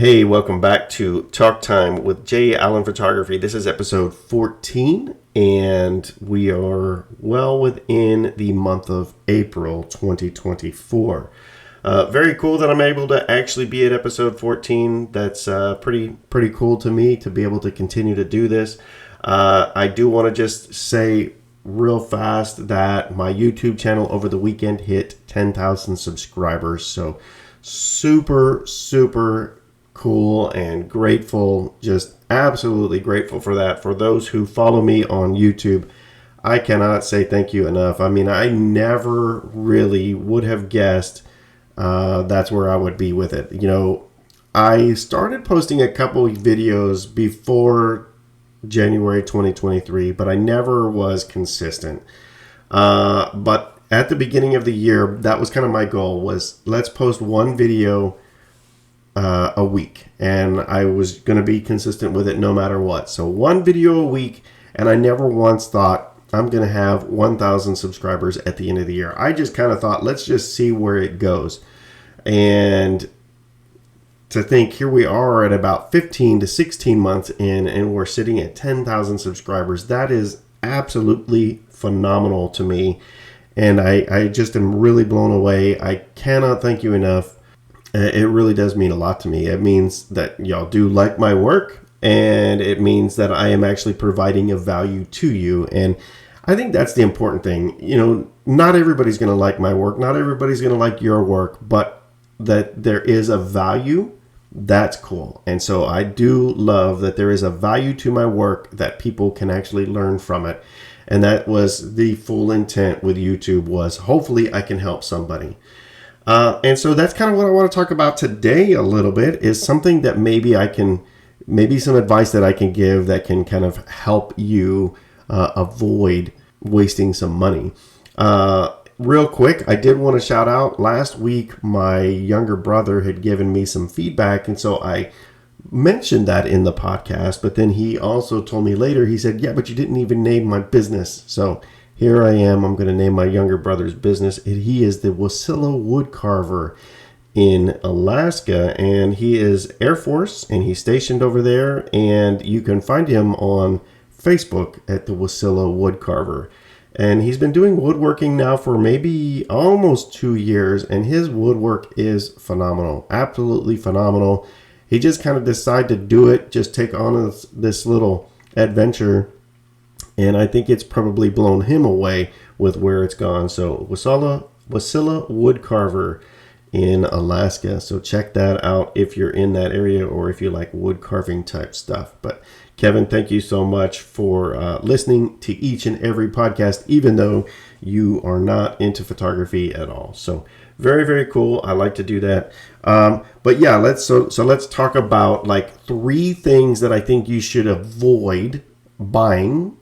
Hey, welcome back to Talk Time with J. Allen Photography. This is episode 14, and we are well within the month of April 2024. Very cool that I'm able to actually be at episode 14. That's pretty cool to me to be able to continue to do this. I do want to just say real fast that my YouTube channel over the weekend hit 10,000 subscribers. So super cool and grateful, just absolutely grateful for that. For those who follow me on YouTube, I cannot say thank you enough. I mean, I never really would have guessed that's where I would be with it. You know, I started posting a couple of videos before January 2023, but I never was consistent. But at the beginning of the year, that was kind of my goal, was let's post one video a week, and I was going to be consistent with it no matter what. So one video a week, and I never once thought I'm going to have 1,000 subscribers at the end of the year. I just kind of thought, let's just see where it goes. And to think, here we are at about 15 to 16 months in, and we're sitting at 10,000 subscribers. That is absolutely phenomenal to me, and I just am really blown away. I cannot thank you enough. It really does mean a lot to me. It means that y'all do like my work, and it means that I am actually providing a value to you. And I think that's the important thing. You know, not everybody's going to like my work. Not everybody's going to like your work, but that there is a value, that's cool. And so I do love that there is a value to my work, that people can actually learn from it. And that was the full intent with YouTube, was hopefully I can help somebody. And so that's kind of what I want to talk about today a little bit, is something that maybe some advice that I can give that can kind of help you avoid wasting some money. Real quick, I did want to shout out, last week my younger brother had given me some feedback, and so I mentioned that in the podcast, but then he also told me later, he said, yeah, but you didn't even name my business. So here I am. I'm going to name my younger brother's business. He is the Wasilla Woodcarver in Alaska, and he is Air Force, and he's stationed over there. And you can find him on Facebook at the Wasilla Woodcarver. And he's been doing woodworking now for maybe almost 2 years, and his woodwork is phenomenal, absolutely phenomenal. He just kind of decided to do it, just take on this little adventure. And I think it's probably blown him away with where it's gone. So Wasilla Woodcarver in Alaska. So check that out if you're in that area, or if you like wood carving type stuff. But Kevin, thank you so much for listening to each and every podcast, even though you are not into photography at all. So very cool. I like to do that. But yeah, let's talk about like 3 things that I think you should avoid buying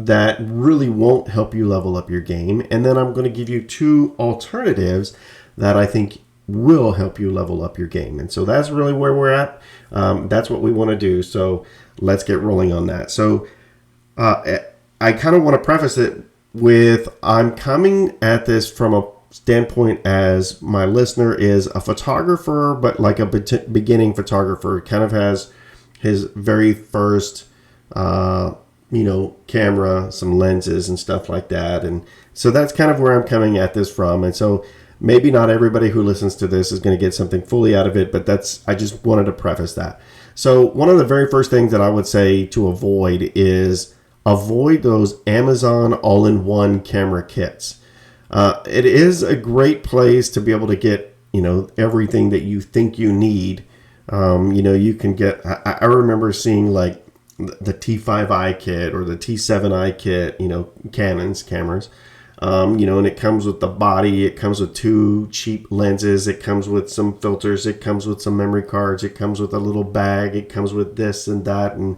that really won't help you level up your game. And then I'm going to give you 2 alternatives that I think will help you level up your game. And so that's really where we're at. That's what we want to do. So let's get rolling on that. So I kind of want to preface it with, I'm coming at this from a standpoint as my listener is a photographer, but like a beginning photographer, kind of has his very first camera, some lenses and stuff like that. And so that's kind of where I'm coming at this from. And so maybe not everybody who listens to this is going to get something fully out of it, but I just wanted to preface that. So one of the very first things that I would say to avoid is avoid those Amazon all-in-one camera kits. It is a great place to be able to get, everything that you think you need. You can get, I remember seeing like the T5i kit or the T7i kit, Canon's cameras, and it comes with the body, it comes with 2 cheap lenses, it comes with some filters, it comes with some memory cards, it comes with a little bag, it comes with this and that, and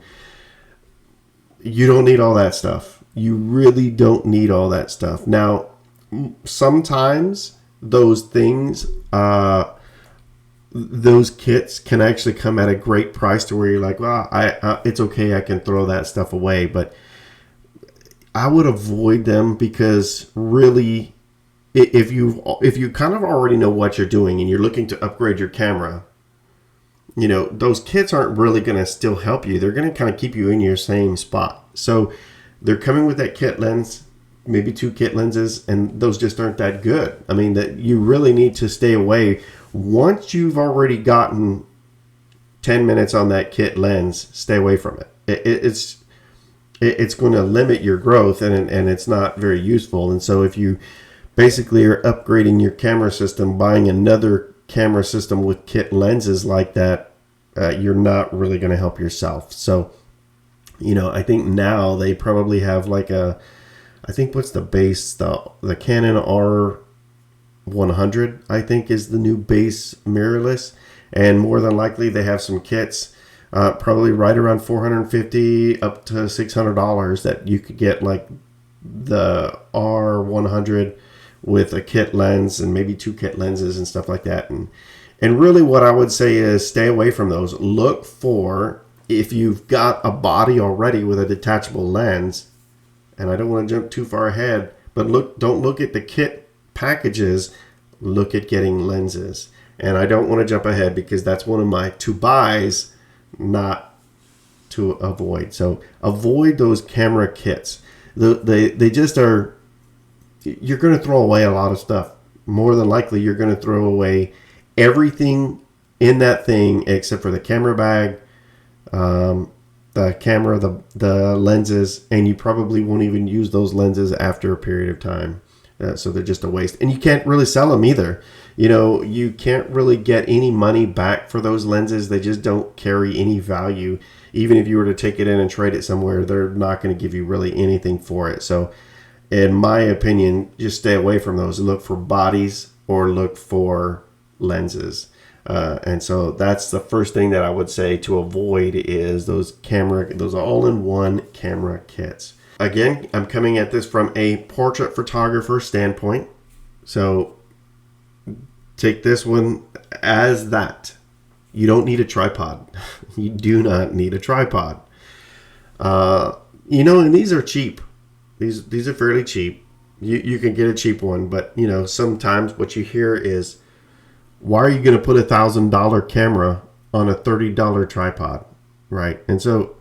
you don't need all that stuff. You really don't need all that stuff. Now, sometimes those things, those kits can actually come at a great price to where you're like, well, it's okay, I can throw that stuff away. But I would avoid them, because really, if you kind of already know what you're doing and you're looking to upgrade your camera, those kits aren't really going to still help you. They're going to kind of keep you in your same spot. So they're coming with that kit lens, maybe 2 kit lenses, and those just aren't that good. I mean, that you really need to stay away. Once you've already gotten 10 minutes on that kit lens, stay away from it. It's going to limit your growth, and it's not very useful. And so if you basically are upgrading your camera system, buying another camera system with kit lenses like that, you're not really going to help yourself. So, I think now they probably have like I think what's the base, the Canon R100, I think is the new base mirrorless. And more than likely they have some kits, probably right around $450 up to $600 that you could get, like the R100 with a kit lens and maybe 2 kit lenses and stuff like that. And really what I would say is stay away from those. Look for, if you've got a body already with a detachable lens, and I don't want to jump too far ahead, but don't look at the kit packages, look at getting lenses. And I don't want to jump ahead because that's one of my to buys, not to avoid. So avoid those camera kits. They just are, you're going to throw away a lot of stuff. More than likely, you're going to throw away everything in that thing except for the camera bag, the camera, the lenses, and you probably won't even use those lenses after a period of time. So they're just a waste. And you can't really sell them either. You can't really get any money back for those lenses. They just don't carry any value. Even if you were to take it in and trade it somewhere, they're not going to give you really anything for it. So in my opinion, just stay away from those. Look for bodies or look for lenses. And so that's the first thing that I would say to avoid is those all-in-one camera kits. Again, I'm coming at this from a portrait photographer standpoint. So take this one as that. You don't need a tripod. You do not need a tripod. And these are cheap. These are fairly cheap. You can get a cheap one, but sometimes what you hear is, why are you going to put $1,000 camera on a $30 tripod, right? And so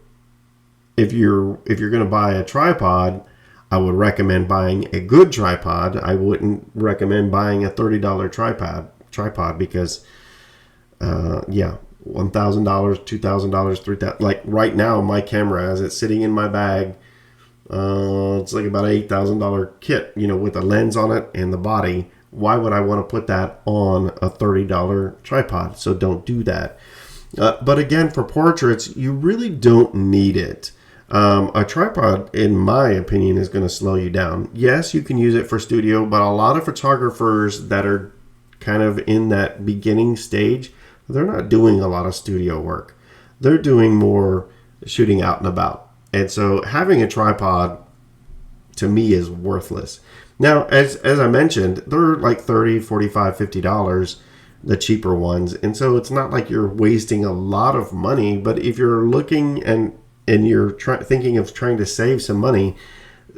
if you're going to buy a tripod, I would recommend buying a good tripod. I wouldn't recommend buying a $30 tripod because $1,000, $2,000, $3,000. Like right now, my camera, as it's sitting in my bag, it's like about an $8,000 kit, with a lens on it and the body. Why would I want to put that on a $30 tripod? So don't do that. But again, for portraits, you really don't need it. A tripod, in my opinion, is going to slow you down. Yes, you can use it for studio, but a lot of photographers that are kind of in that beginning stage, they're not doing a lot of studio work. They're doing more shooting out and about. And so having a tripod, to me, is worthless. Now, as I mentioned, they're like $30, $45, $50, the cheaper ones. And so it's not like you're wasting a lot of money. But if you're looking and you're thinking of trying to save some money,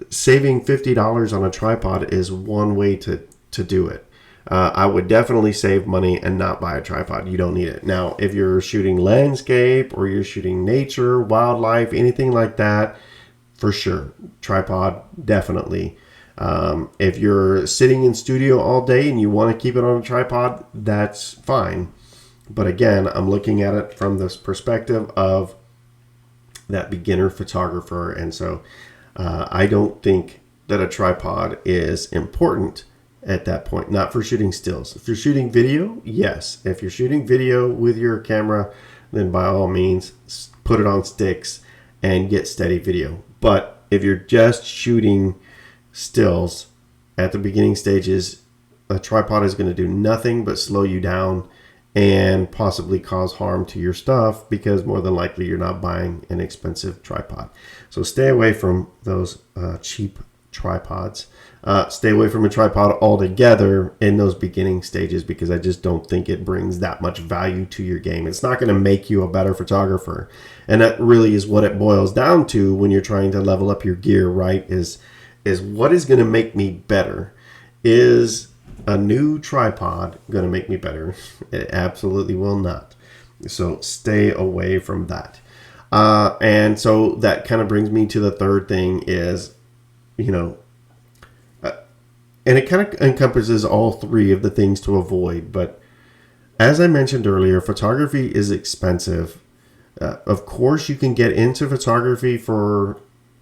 saving $50 on a tripod is one way to do it. I would definitely save money and not buy a tripod. You don't need it. Now, if you're shooting landscape or you're shooting nature, wildlife, anything like that, for sure, tripod, definitely. If you're sitting in studio all day and you want to keep it on a tripod, that's fine. But again, I'm looking at it from this perspective of that beginner photographer. And so I don't think that a tripod is important at that point, not for shooting stills. If you're shooting video, yes. If you're shooting video with your camera, then by all means, put it on sticks and get steady video. But if you're just shooting stills at the beginning stages, a tripod is going to do nothing but slow you down and possibly cause harm to your stuff, because more than likely you're not buying an expensive tripod. So stay away from those cheap tripods. Stay away from a tripod altogether in those beginning stages, because I just don't think it brings that much value to your game. It's not going to make you a better photographer. And that really is what it boils down to when you're trying to level up your gear, right? Is what is going to make me better? Is a new tripod going to make me better? It absolutely will not. So stay away from that. And so that kind of brings me to the third thing is, you know, and it kind of encompasses all three of the things to avoid. But as I mentioned earlier, photography is expensive. Of course, you can get into photography for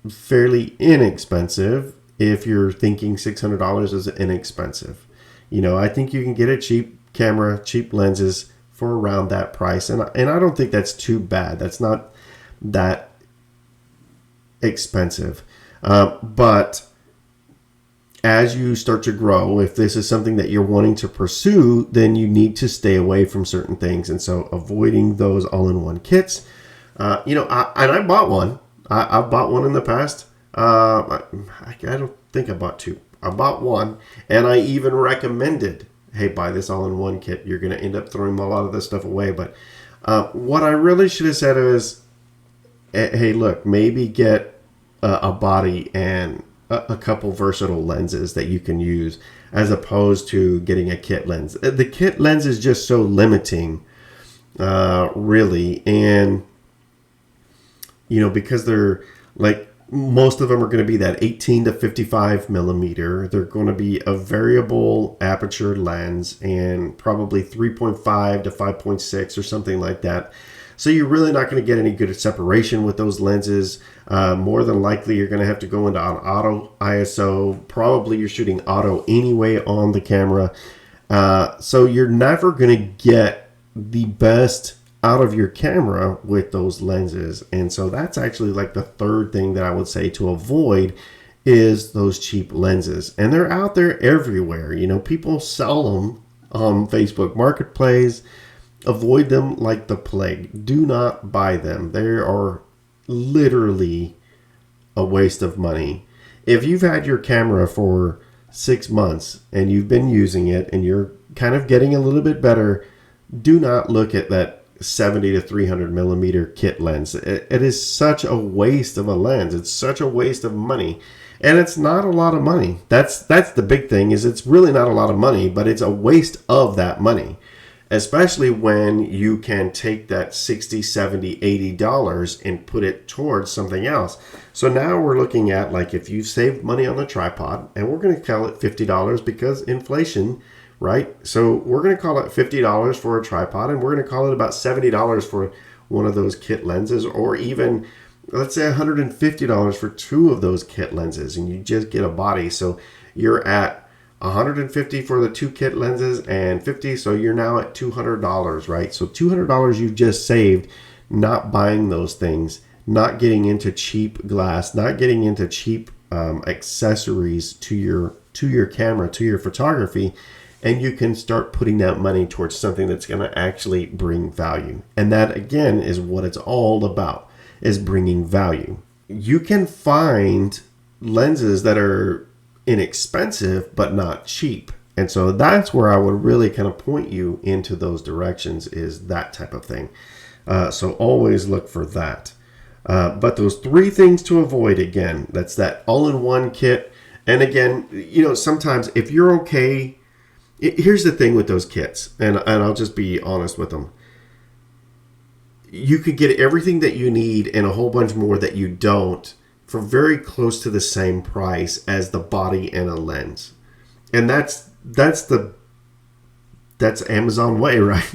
fairly inexpensive if you're thinking $600 is inexpensive. You know, I think you can get a cheap camera, cheap lenses for around that price. And I don't think that's too bad. That's not that expensive. But as you start to grow, if this is something that you're wanting to pursue, then you need to stay away from certain things. And so avoiding those all-in-one kits. I bought one. I've bought one in the past. I don't think I bought two. I bought one, and I even recommended, hey, buy this all-in-one kit. You're going to end up throwing a lot of this stuff away. But what I really should have said is, hey, look, maybe get a body and a couple versatile lenses that you can use as opposed to getting a kit lens. The kit lens is just so limiting, really. And, because they're like, most of them are going to be that 18 to 55 millimeter. They're going to be a variable aperture lens and probably 3.5 to 5.6 or something like that. So you're really not going to get any good separation with those lenses. More than likely, you're going to have to go into an auto ISO. Probably you're shooting auto anyway on the camera. So you're never going to get the best out of your camera with those lenses. And so that's actually like the third thing that I would say to avoid is those cheap lenses. And they're out there everywhere. People sell them on Facebook Marketplace. Avoid them like the plague. Do not buy them. They are literally a waste of money. If you've had your camera for 6 months and you've been using it and you're kind of getting a little bit better, do not look at that 70 to 300 millimeter kit lens. It is such a waste of a lens. It's such a waste of money. And it's not a lot of money. That's the big thing, is it's really not a lot of money, but it's a waste of that money. Especially when you can take that $60, $70, $80 and put it towards something else. So now we're looking at, like, if you've saved money on the tripod, and we're going to call it $50 because inflation, right? So we're going to call it $50 for a tripod, and we're going to call it about $70 for one of those kit lenses, or even, let's say, $150 for two of those kit lenses, and you just get a body. So you're at $150 for the two kit lenses and $50, so you're now at $200, right? So $200 you've just saved not buying those things, not getting into cheap glass, not getting into cheap accessories to your camera, to your photography, and you can start putting that money towards something that's going to actually bring value. And that, again, is what it's all about, is bringing value. You can find lenses that are inexpensive but not cheap, and so that's where I would really kind of point you into those directions, is that type of thing. So always look for that. But those three things to avoid, again, that's that all-in-one kit. And again, sometimes if you're okay, here's the thing with those kits, and I'll just be honest with them. You could get everything that you need and a whole bunch more that you don't for very close to the same price as the body and a lens. And that's Amazon way, right?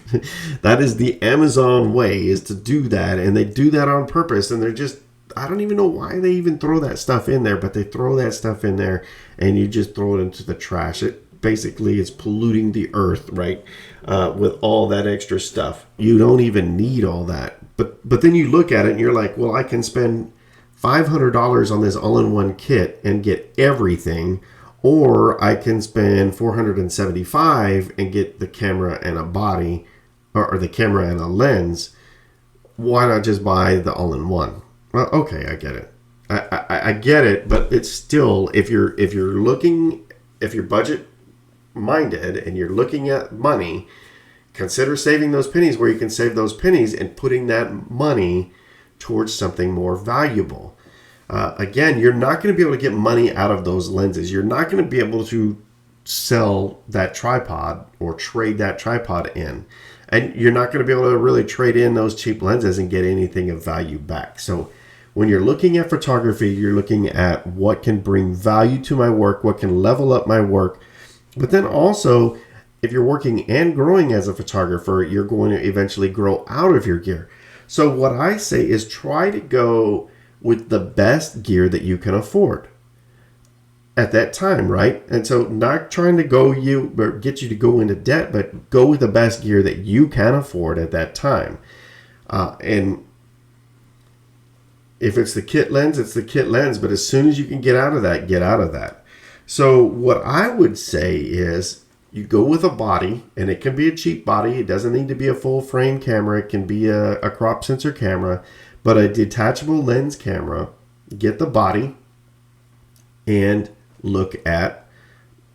That is the Amazon way, is to do that. And they do that on purpose. And they're just, I don't even know why they even throw that stuff in there, but they throw that stuff in there and you just throw it into the trash. It basically is polluting the earth, right? With all that extra stuff. You don't even need all that. But then you look at it and you're like, well, I can spend $500 on this all-in-one kit and get everything, or I can spend $475 and get the camera and a body, or the camera and a lens. Why not just buy the all-in-one? Well, okay, I get it. I get it, but it's still, if you're budget minded and you're looking at money, consider saving those pennies where you can save those pennies and putting that money towards something more valuable. Again, you're not going to be able to get money out of those lenses. You're not going to be able to sell that tripod or trade that tripod in. And you're not going to be able to really trade in those cheap lenses and get anything of value back. So when you're looking at photography, you're looking at what can bring value to my work, what can level up my work. But then also, if you're working and growing as a photographer, you're going to eventually grow out of your gear. So what I say is try to go with the best gear that you can afford at that time, right? And so not trying to get you to go into debt, but go with the best gear that you can afford at that time. And if it's the kit lens, it's the kit lens. But as soon as you can get out of that, get out of that. So what I would say is you go with a body, and it can be a cheap body. It doesn't need to be a full frame camera. It can be a crop sensor camera, but a detachable lens camera. Get the body and look at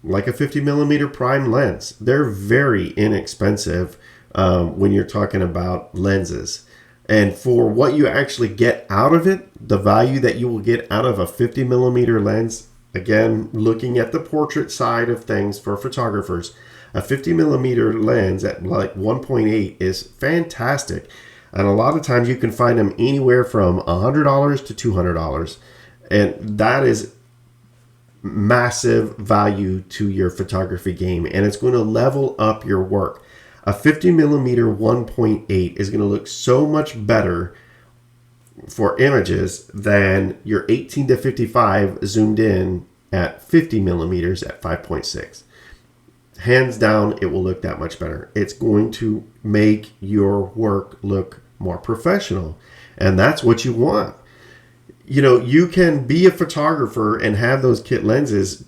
like a 50 millimeter prime lens. They're very inexpensive when you're talking about lenses. And for what you actually get out of it, the value that you will get out of a 50 millimeter lens, again, looking at the portrait side of things for photographers, a 50 millimeter lens at like 1.8 is fantastic. And a lot of times you can find them anywhere from $100 to $200. And that is massive value to your photography game, and it's going to level up your work. A 50 millimeter 1.8 is going to look so much better for images than your 18 to 55 zoomed in at 50 millimeters at 5.6. Hands down, it will look that much better. It's going to make your work look more professional, and that's what you want. You know, you can be a photographer and have those kit lenses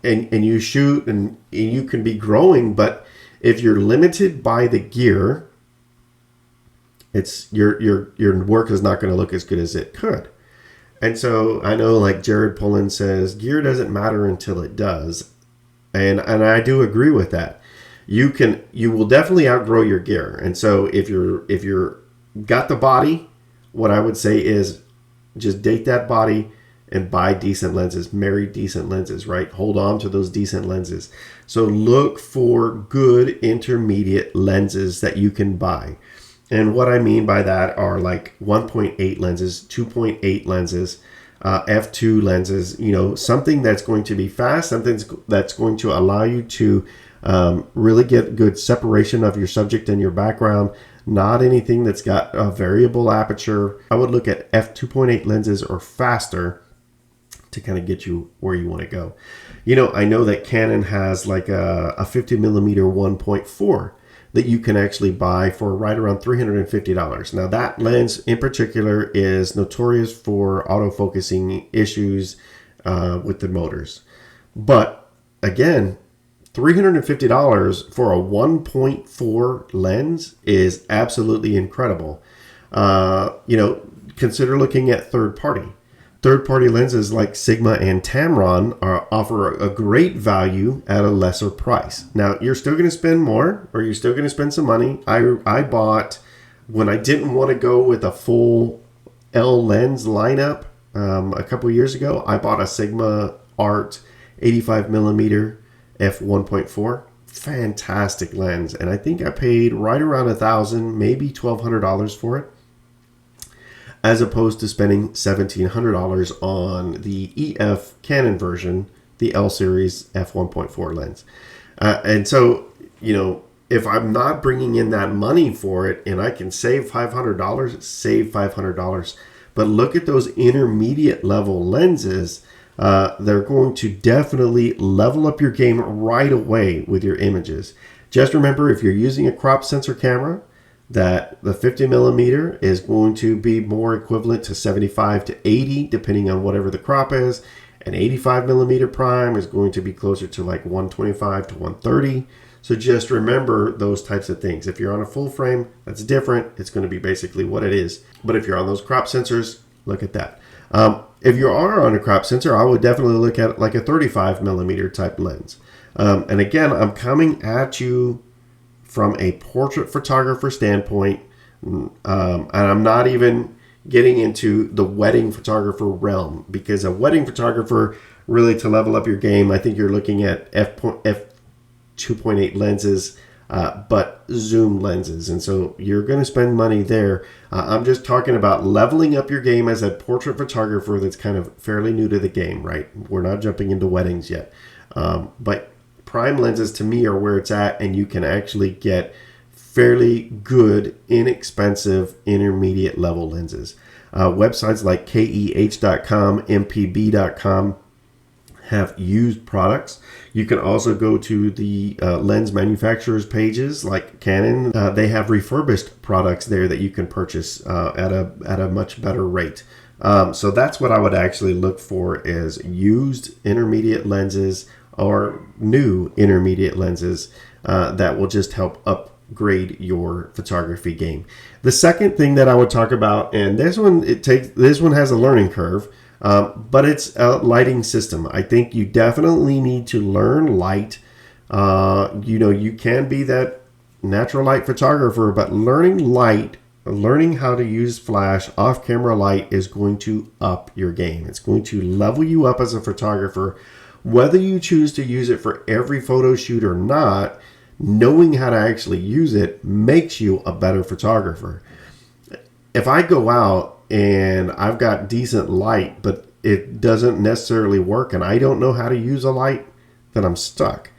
and you shoot and you can be growing, but if you're limited by the gear, it's your work is not going to look as good as it could. And so I know, like Jared Pullen says, gear doesn't matter until it does. And I do agree with that. You will definitely outgrow your gear. And so if you're got the body, what I would say is just date that body and buy decent lenses, marry decent lenses, right? Hold on to those decent lenses. So look for good intermediate lenses that you can buy. And what I mean by that are like 1.8 lenses, 2.8 lenses, f2 lenses, you know, something that's going to be fast, something that's going to allow you to really get good separation of your subject and your background. Not anything that's got a variable aperture. I would look at f2.8 lenses or faster to kind of get you where you want to go. You know, I know that Canon has like a 50 millimeter 1.4 that you can actually buy for right around $350. Now that lens in particular is notorious for autofocusing issues with the motors. But again, $350 for a 1.4 lens is absolutely incredible. You know, consider looking at third-party lenses like Sigma and Tamron offer a great value at a lesser price. Now, you're still going to spend more, or you're still going to spend some money. I bought, when I didn't want to go with a full L lens lineup a couple years ago, I bought a Sigma Art 85 millimeter f1.4. Fantastic lens, and I think I paid right around $1,000, maybe $1,200 for it, as opposed to spending $1,700 on the EF Canon version, the L series f1.4 lens. And so, you know, if I'm not bringing in that money for it and I can save $500, save $500. But look at those intermediate level lenses. They're going to definitely level up your game right away with your images. Just remember, if you're using a crop sensor camera, that the 50 millimeter is going to be more equivalent to 75 to 80, depending on whatever the crop is. An 85 millimeter prime is going to be closer to like 125 to 130. So just remember those types of things. If you're on a full frame, that's different. It's going to be basically what it is. But if you're on those crop sensors, look at that. If you are on a crop sensor, I would definitely look at like a 35 millimeter type lens. And again, I'm coming at you from a portrait photographer standpoint. And I'm not even, getting into the wedding photographer realm, because a wedding photographer, really to level up your game, I think you're looking at f2.8 lenses, but zoom lenses, and so you're going to spend money there. I'm just talking about leveling up your game as a portrait photographer that's kind of fairly new to the game, right? We're not jumping into weddings yet, but prime lenses to me are where it's at, and you can actually get fairly good, inexpensive, intermediate level lenses. Websites like keh.com, mpb.com have used products. You can also go to the lens manufacturers pages like Canon. They have refurbished products there that you can purchase at a much better rate. So that's what I would actually look for, is used intermediate lenses or new intermediate lenses that will just help upgrade your photography game. The second thing that I would talk about, and this one has a learning curve, but it's a lighting system. I think you definitely need to learn light. You can be that natural light photographer, but learning how to use flash off-camera light is going to up your game. It's going to level you up as a photographer. Whether you choose to use it for every photo shoot or not, knowing how to actually use it makes you a better photographer. If I go out and I've got decent light, but it doesn't necessarily work, and I don't know how to use a light, then I'm stuck.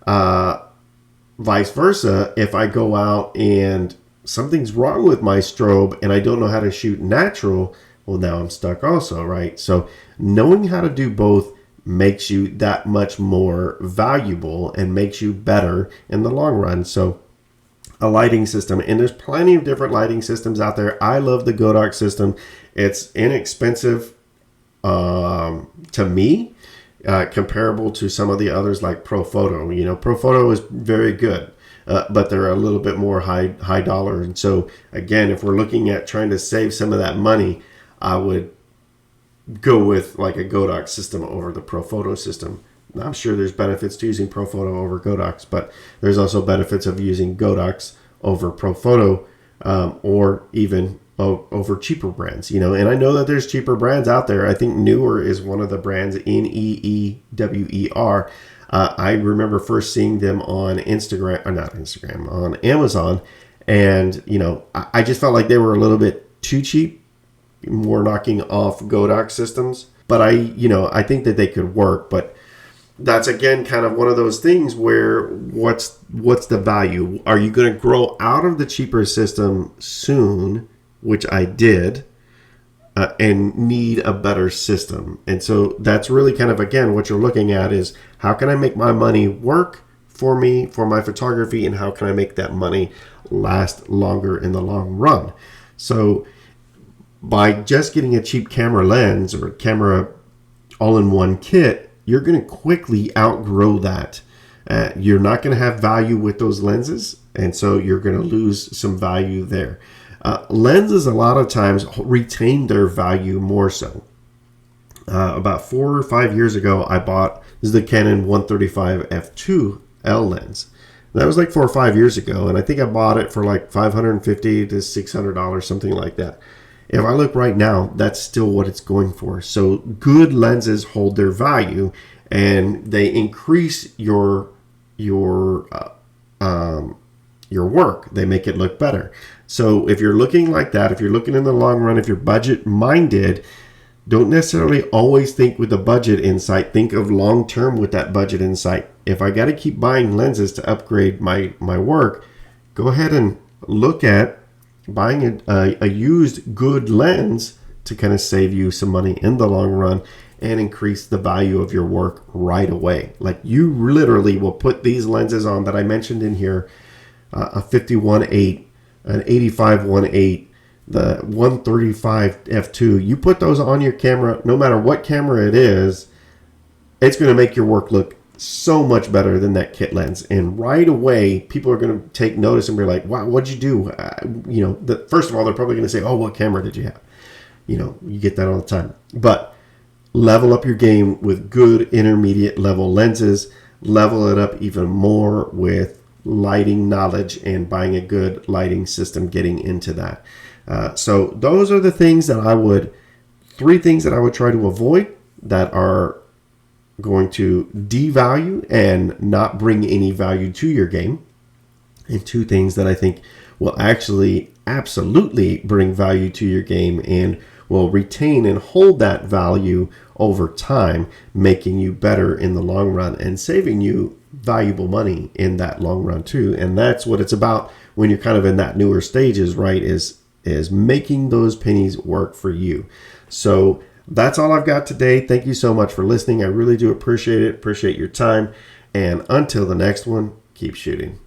Vice versa, if I go out and something's wrong with my strobe and I don't know how to shoot natural, well, now I'm stuck also, right? So knowing how to do both makes you that much more valuable and makes you better in the long run. So a lighting system, and there's plenty of different lighting systems out there. I love the Godox system. It's inexpensive to me, comparable to some of the others like Profoto. Profoto is very good, but they're a little bit more high dollar. And so again, if we're looking at trying to save some of that money, I would go with like a Godox system over the Profoto system. I'm sure there's benefits to using Profoto over Godox, but there's also benefits of using Godox over Profoto, or even over cheaper brands. And I know that there's cheaper brands out there. I think Neewer is one of the brands, Neewer. I remember first seeing them on on Amazon, and I just felt like they were a little bit too cheap, more knocking off Godox systems. But I think that they could work, but that's again kind of one of those things where what's the value? Are you going to grow out of the cheaper system soon, which I did, and need a better system? And so that's really kind of, again, what you're looking at is, how can I make my money work for me, for my photography, and how can I make that money last longer in the long run? So by just getting a cheap camera lens or a camera all-in-one kit, you're going to quickly outgrow that. You're not going to have value with those lenses, and so you're going to lose some value there. Lenses a lot of times retain their value more so. About 4 or 5 years ago, I bought, this is the Canon 135 f2L lens. That was like 4 or 5 years ago, and I think I bought it for like $550 to $600, something like that. If I look right now, that's still what it's going for. So good lenses hold their value, and they increase your work. They make it look better. So if you're looking like that, if you're looking in the long run, if you're budget minded, don't necessarily always think with the budget in sight. Think of long term with that budget in sight. If I got to keep buying lenses to upgrade my work, go ahead and look at buying a used good lens to kind of save you some money in the long run and increase the value of your work right away. Like, you literally will put these lenses on that I mentioned in here, a 51.8, an 85.1.8, the 135 f2. You put those on your camera, no matter what camera it is, it's going to make your work look so much better than that kit lens. And right away, people are going to take notice and be like, wow, what'd you do? First of all, they're probably going to say, oh, what camera did you have? You get that all the time. But level up your game with good intermediate level lenses. Level it up even more with lighting knowledge and buying a good lighting system, getting into that. So those are the things that three things that I would try to avoid that are going to devalue and not bring any value to your game. And two things that I think will actually absolutely bring value to your game and will retain and hold that value over time, making you better in the long run and saving you valuable money in that long run too. And that's what it's about when you're kind of in that newer stages, right? Is making those pennies work for you. So that's all I've got today. Thank you so much for listening. I really do appreciate it. Appreciate your time. And until the next one, keep shooting.